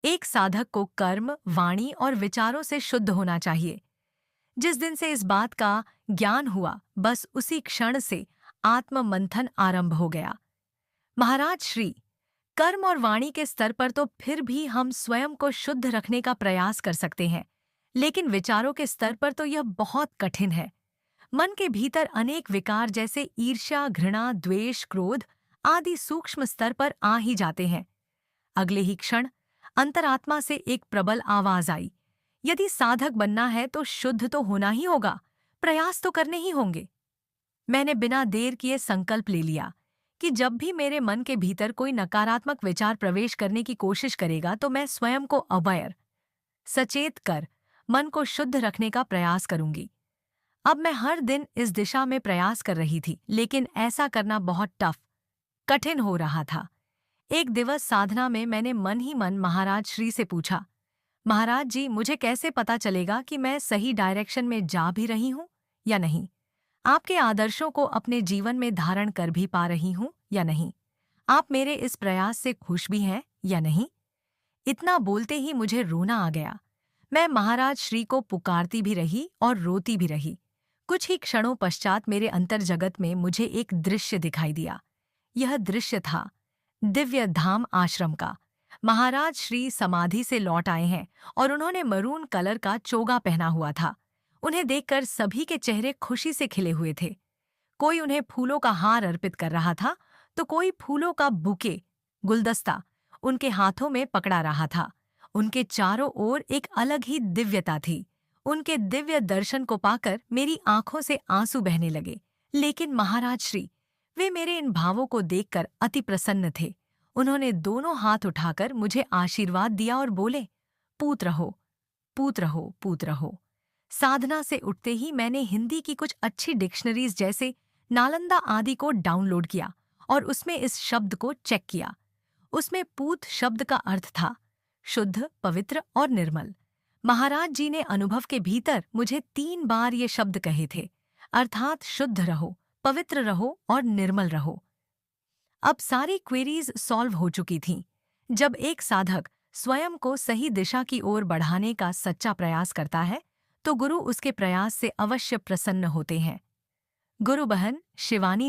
एक साधक को कर्म, वाणी और विचारों से शुद्ध होना चाहिए। जिस दिन से इस बात का ज्ञान हुआ, बस उसी क्षण से आत्म मंथन आरंभ हो गया। महाराज श्री, कर्म और वाणी के स्तर पर तो फिर भी हम स्वयं को शुद्ध रखने का प्रयास कर सकते हैं, लेकिन विचारों के स्तर पर तो यह बहुत कठिन है। मन के भीतर अनेक विकार जैसे ईर्ष्या, घृणा, द्वेष, क्रोध आदि सूक्ष्म स्तर पर आ ही जाते हैं। अगले ही क्षण अंतरात्मा से एक प्रबल आवाज आई, यदि साधक बनना है तो शुद्ध तो होना ही होगा, प्रयास तो करने ही होंगे। मैंने बिना देर किए संकल्प ले लिया कि जब भी मेरे मन के भीतर कोई नकारात्मक विचार प्रवेश करने की कोशिश करेगा तो मैं स्वयं को अवयर, सचेत कर मन को शुद्ध रखने का प्रयास करूंगी। अब मैं हर दिन इस दिशा में प्रयास कर रही थी, लेकिन ऐसा करना बहुत कठिन हो रहा था। एक दिवस साधना में मैंने मन ही मन महाराज श्री से पूछा, महाराज जी, मुझे कैसे पता चलेगा कि मैं सही डायरेक्शन में जा भी रही हूं या नहीं? आपके आदर्शों को अपने जीवन में धारण कर भी पा रही हूं या नहीं? आप मेरे इस प्रयास से खुश भी हैं या नहीं? इतना बोलते ही मुझे रोना आ गया। मैं महाराज श्री को पुकारती भी रही और रोती भी रही। कुछ ही क्षणों पश्चात मेरे अंतर जगत में मुझे एक दृश्य दिखाई दिया। यह दृश्य था दिव्य धाम आश्रम का। महाराज श्री समाधि से लौट आए हैं और उन्होंने मरून कलर का चोगा पहना हुआ था। उन्हें देखकर सभी के चेहरे खुशी से खिले हुए थे। कोई उन्हें फूलों का हार अर्पित कर रहा था, तो कोई फूलों का बुके, गुलदस्ता उनके हाथों में पकड़ा रहा था। उनके चारों ओर एक अलग ही दिव्यता थी। उनके दिव्य दर्शन को पाकर मेरी आंखों से आंसू बहने लगे। लेकिन महाराज श्री, वे मेरे इन भावों को देखकर अति प्रसन्न थे। उन्होंने दोनों हाथ उठाकर मुझे आशीर्वाद दिया और बोले, पूत रहो, पूत रहो, पूत रहो। साधना से उठते ही मैंने हिंदी की कुछ अच्छी डिक्शनरीज जैसे नालंदा आदि को डाउनलोड किया और उसमें इस शब्द को चेक किया। उसमें पूत शब्द का अर्थ था शुद्ध, पवित्र और निर्मल। महाराज जी ने अनुभव के भीतर मुझे 3 बार ये शब्द कहे थे, अर्थात शुद्ध रहो, पवित्र रहो और निर्मल रहो। अब सारी क्वेरीज सॉल्व हो चुकी थीं। जब एक साधक स्वयं को सही दिशा की ओर बढ़ाने का सच्चा प्रयास करता है, तो गुरु उसके प्रयास से अवश्य प्रसन्न होते हैं। गुरु बहन शिवानी।